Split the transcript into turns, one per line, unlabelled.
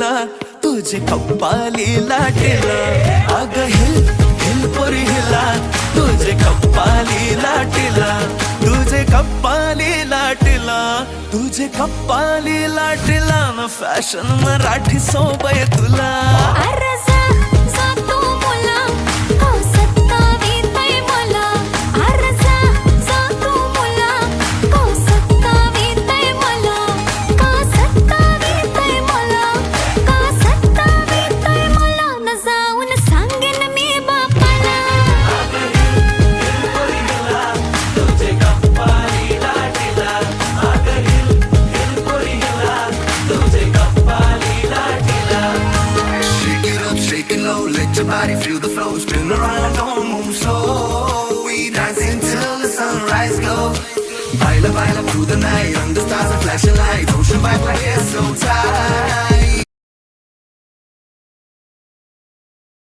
लाटीला तुझे कप्पाली लाटीला अग hill hill पोरी हिला तुझे कप्पाली लाटीला तुझे कप्पाली लाटीला तुझे कप्पाली लाटीला न फॅशन मराठी सोबय तुला
Let your body feel the flow, spin around, don't move slow. We dancing till the sunrise glow. Baila, baila through the night, under stars and flashing lights. Ocean vibe like it's so tight.